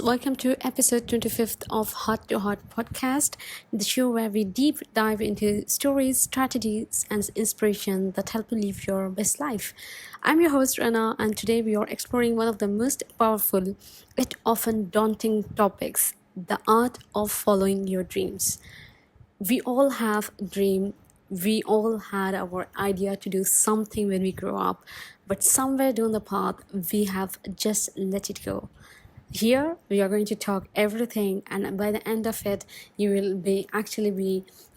welcome to episode 25th of Heart to Heart podcast, the show where we deep dive into stories, strategies, and inspiration that help you live your best life. I'm your host, Rana, and today we are exploring one of the most powerful, yet often daunting topics, the art of following your dreams. We all have a dream. We all had our idea to do something when we grow up, but somewhere down the path, we have just let it go. Here we are going to talk everything, and by the end of it you will be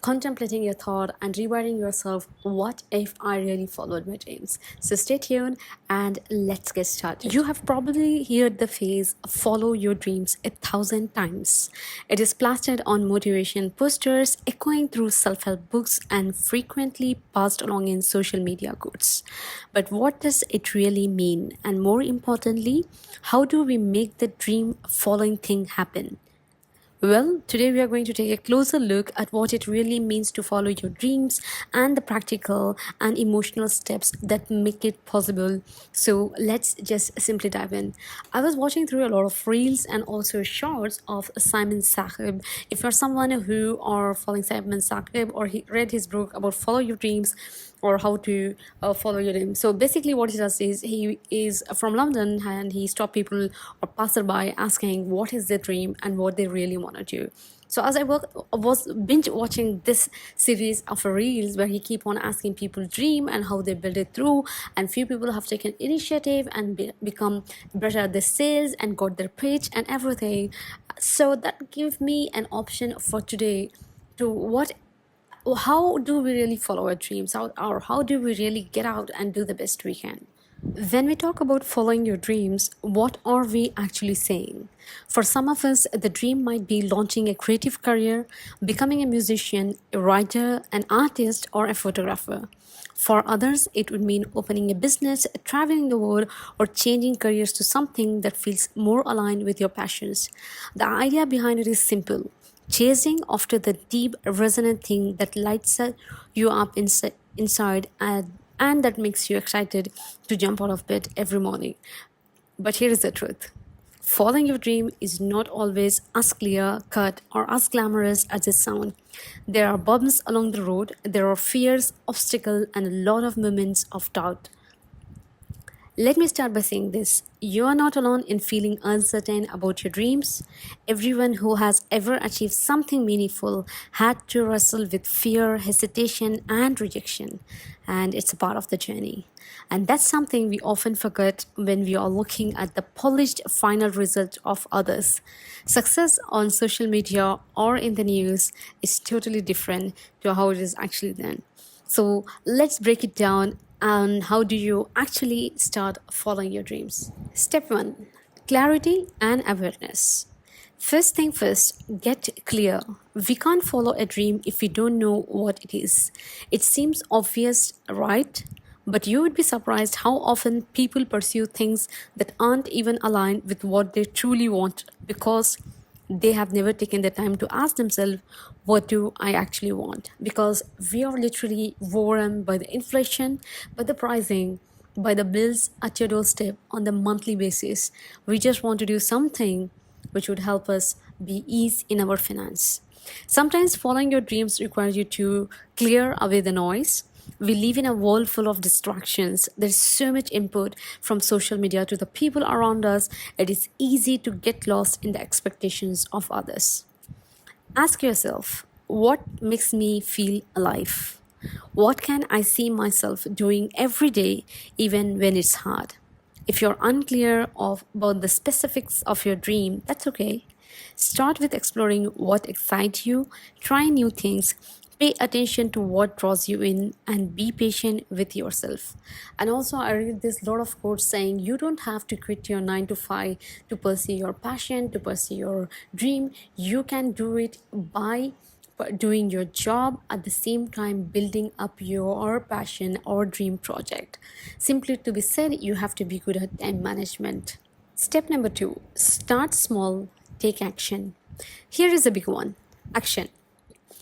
contemplating your thought and rewarding yourself, what if I really followed my dreams? So stay tuned and let's get started. You have probably heard the phrase follow your dreams 1,000 times. It is plastered on motivation posters, echoing through self-help books, and frequently passed along in social media quotes. But what does it really mean? And more importantly, how do we make the dream following thing happen? Well, today we are going to take a closer look at what it really means to follow your dreams and the practical and emotional steps that make it possible. So let's just simply dive in. I was watching through a lot of reels and also shorts of Simon Sahib. If you're someone who are following Simon Sahib or he read his book about follow your dreams, or how to follow your dream. So basically what he does is he is from London and he stopped people or passerby asking what is their dream and what they really want to do. So as I was binge watching this series of reels where he keep on asking people dream and how they build it through, and few people have taken initiative and become better at the sales and got their pitch and everything. So that gave me an option for today to how do we really follow our dreams out, or how do we really get out and do the best we can? When we talk about following your dreams, what are we actually saying? For some of us, the dream might be launching a creative career, becoming a musician, a writer, an artist, or a photographer. For others, it would mean opening a business, traveling the world, or changing careers to something that feels more aligned with your passions. The idea behind it is simple: chasing after the deep, resonant thing that lights you up inside and that makes you excited to jump out of bed every morning. But here is the truth: following your dream is not always as clear cut or as glamorous as it sounds. There are bumps along the road, there are fears, obstacles, and a lot of moments of doubt. Let me start by saying this: you are not alone in feeling uncertain about your dreams. Everyone who has ever achieved something meaningful had to wrestle with fear, hesitation, and rejection. And it's a part of the journey. And that's something we often forget when we are looking at the polished final result of others. Success on social media or in the news is totally different to how it is actually done. So let's break it down. And how do you actually start following your dreams? Step 1: clarity and awareness. First thing first, get clear. We can't follow a dream if we don't know what it is. It seems obvious, right? But you would be surprised how often people pursue things that aren't even aligned with what they truly want because they have never taken the time to ask themselves, what do I actually want? Because we are literally overrun by the inflation, by the pricing, by the bills at your doorstep on the monthly basis. We just want to do something which would help us be ease in our finance. Sometimes following your dreams requires you to clear away the noise. We live in a world full of distractions. There's so much input from social media to the people around us. It is easy to get lost in the expectations of others. Ask yourself, what makes me feel alive? What can I see myself doing every day, even when it's hard? If you're unclear about the specifics of your dream, that's okay. Start with exploring what excites you, try new things, pay attention to what draws you in, and be patient with yourself. And also, I read this lot of quotes saying you don't have to quit your 9 to 5 to pursue your passion, to pursue your dream. You can do it by doing your job at the same time building up your passion or dream project. Simply to be said, you have to be good at time management. Step number 2: start small, take action. Here is a big one: action.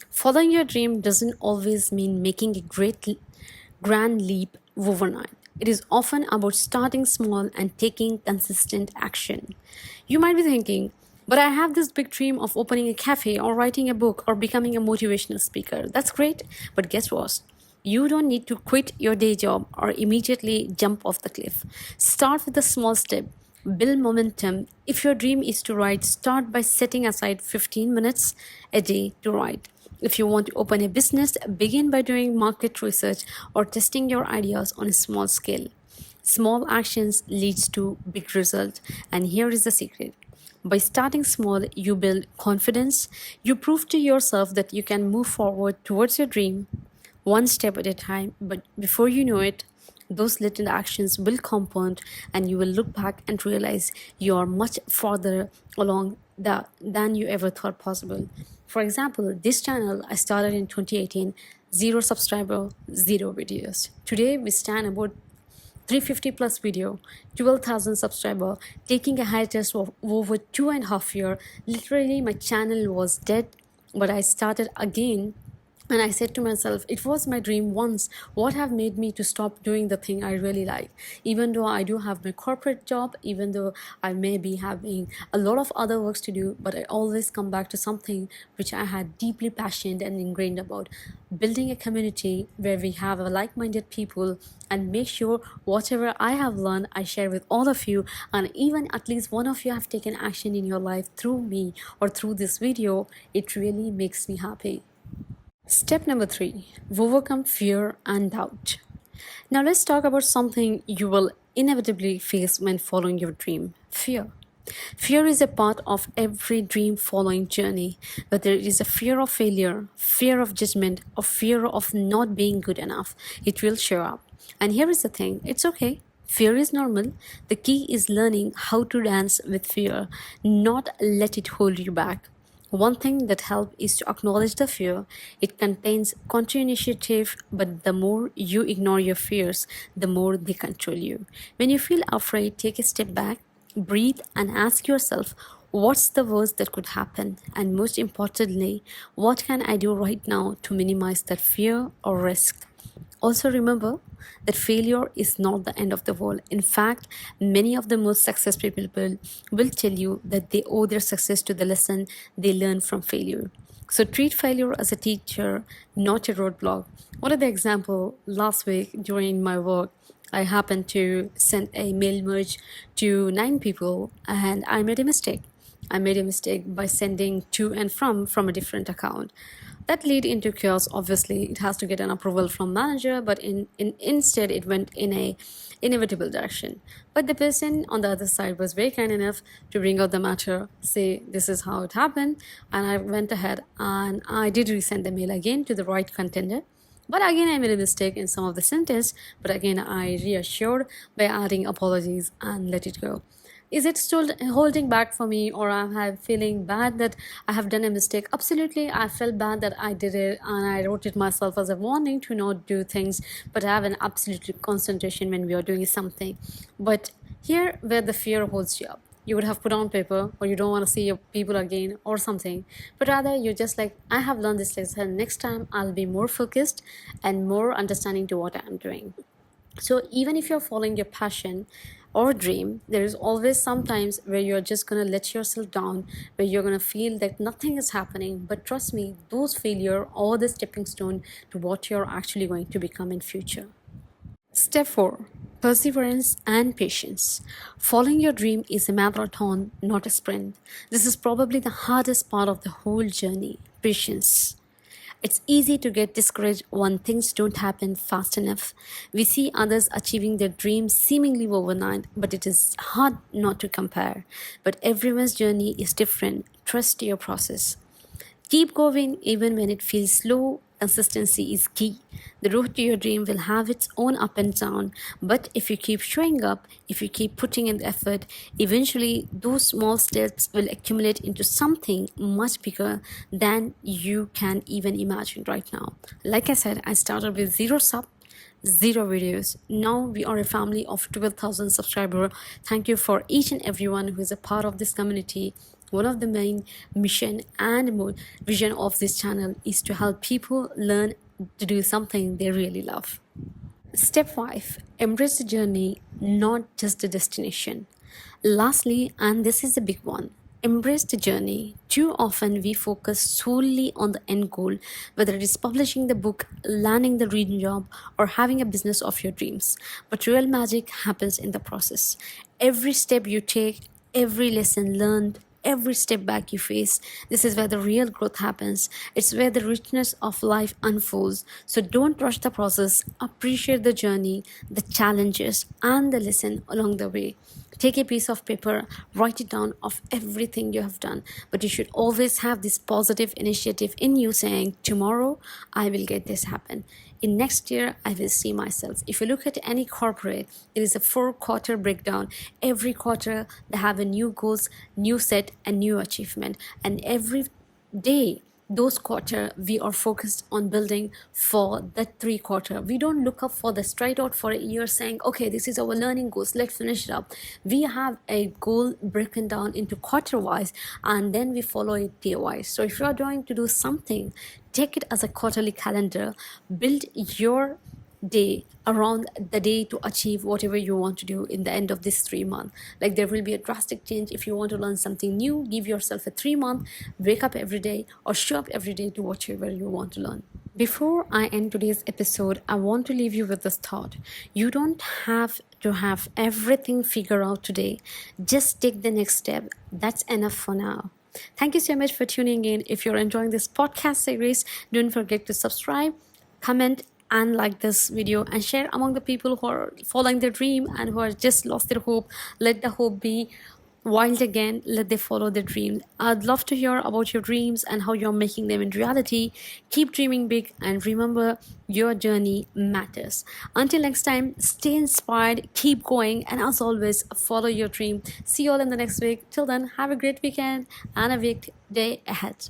Following your dream doesn't always mean making a grand leap overnight. It is often about starting small and taking consistent action. You might be thinking, But I have this big dream of opening a cafe or writing a book or becoming a motivational speaker. That's great, but guess what? You don't need to quit your day job or immediately jump off the cliff. Start with a small step. Build momentum. If your dream is to write, start by setting aside 15 minutes a day to write. If you want to open a business, begin by doing market research or testing your ideas on a small scale. Small actions leads to big results, and here is the secret. By starting small, you build confidence. You prove to yourself that you can move forward towards your dream one step at a time. But before you know it, those little actions will compound, and you will look back and realize you are much farther along than you ever thought possible. For example, this channel I started in 2018, zero subscriber, zero videos. Today we stand about 350 plus video, 12,000 subscriber, taking a hiatus of over 2.5 years. Literally, my channel was dead, but I started again. And I said to myself, it was my dream once. What have made me to stop doing the thing I really like? Even though I do have my corporate job, even though I may be having a lot of other works to do, but I always come back to something which I had deeply passionate and ingrained about. Building a community where we have a like-minded people and make sure whatever I have learned, I share with all of you. And even at least one of you have taken action in your life through me or through this video, it really makes me happy. Step number 3, overcome fear and doubt. Now let's talk about something you will inevitably face when following your dream: fear. Fear is a part of every dream following journey, whether it is a fear of failure, fear of judgment, or fear of not being good enough. It will show up. And here is the thing, it's okay. Fear is normal. The key is learning how to dance with fear, not let it hold you back. One thing that helps is to acknowledge the fear. It contains control initiative, but the more you ignore your fears, the more they control you. When you feel afraid, take a step back, breathe, and ask yourself, what's the worst that could happen? And most importantly, what can I do right now to minimize that fear or risk? Also, remember that failure is not the end of the world. In fact, many of the most successful people will tell you that they owe their success to the lesson they learned from failure. So treat failure as a teacher, not a roadblock. One of the example last week during my work, I happened to send a mail merge to 9 people and I made a mistake. I made a mistake by sending to and from a different account. That lead into chaos. Obviously, it has to get an approval from manager, but instead it went in a inevitable direction. But the person on the other side was very kind enough to bring out the matter, say this is how it happened, and I went ahead and I did resend the mail again to the right contender. But again, I made a mistake in some of the sentence, but again, I reassured by adding apologies and let it go. Is it still holding back for me, or I'm feeling bad that I have done a mistake? Absolutely, I felt bad that I did it and I wrote it myself as a warning to not do things, but I have an absolute concentration when we are doing something. But here, where the fear holds you up, you would have put on paper, or you don't want to see your people again or something, but rather you're just like, I have learned this lesson, next time I'll be more focused and more understanding to what I'm doing. So even if you're following your passion or dream, there is always sometimes where you're just going to let yourself down, where you're going to feel that nothing is happening. But trust me, those failure or the stepping stone to what you're actually going to become in future. Step 4, perseverance and patience. Following your dream is a marathon, not a sprint. This is probably the hardest part of the whole journey: patience. It's easy to get discouraged when things don't happen fast enough. We see others achieving their dreams seemingly overnight, but it is hard not to compare. But everyone's journey is different. Trust your process. Keep going even when it feels slow. Consistency is key. The road to your dream will have its own up and down, but if you keep showing up, if you keep putting in the effort, eventually those small steps will accumulate into something much bigger than you can even imagine right now. Like I said, I started with zero sub, zero videos. Now we are a family of 12,000 subscribers. Thank you for each and everyone who is a part of this community. One of the main mission and vision of this channel is to help people learn to do something they really love. Step 5, embrace the journey, not just the destination. Lastly, and this is the big one, Embrace the journey. Too often we focus solely on the end goal, whether it is publishing the book, landing the dream job, or having a business of your dreams. But real magic happens in the process. Every step you take, every lesson learned, every step back you face, this is where the real growth happens. It's where the richness of life unfolds. So don't rush the process. Appreciate the journey, the challenges, and the lesson along the way. Take a piece of paper, write it down of everything you have done. But you should always have this positive initiative in you saying, tomorrow I will get this happen. In next year, I will see myself. If you look at any corporate, it is a 4 quarter breakdown. Every quarter, they have a new goals, new set, and new achievement. And every day, those quarter we are focused on building for that 3 quarter. We don't look up for the straight out for a year saying, okay, this is our learning goals, let's finish it up. We have a goal broken down into quarter wise, and then we follow it day wise. So if you are going to do something, take it as a quarterly calendar. Build your day around the day to achieve whatever you want to do in the end of this 3 month. Like, there will be a drastic change. If you want to learn something new, give yourself a 3 month, wake up every day or show up every day to whatever you want to learn. Before I end today's episode, I want to leave you with this thought. You don't have to have everything figured out today. Just take the next step. That's enough for now. Thank you so much for tuning in. If you're enjoying this podcast series, don't forget to subscribe, comment, and like this video, and share among the people who are following their dream and who are just lost their hope. Let the hope be wild again. Let they follow their dream. I'd love to hear about your dreams and how you're making them in reality. Keep dreaming big, and remember, your journey matters. Until next time, stay inspired, keep going, and as always, follow your dream. See you all in the next week. Till then, have a great weekend and a great day ahead.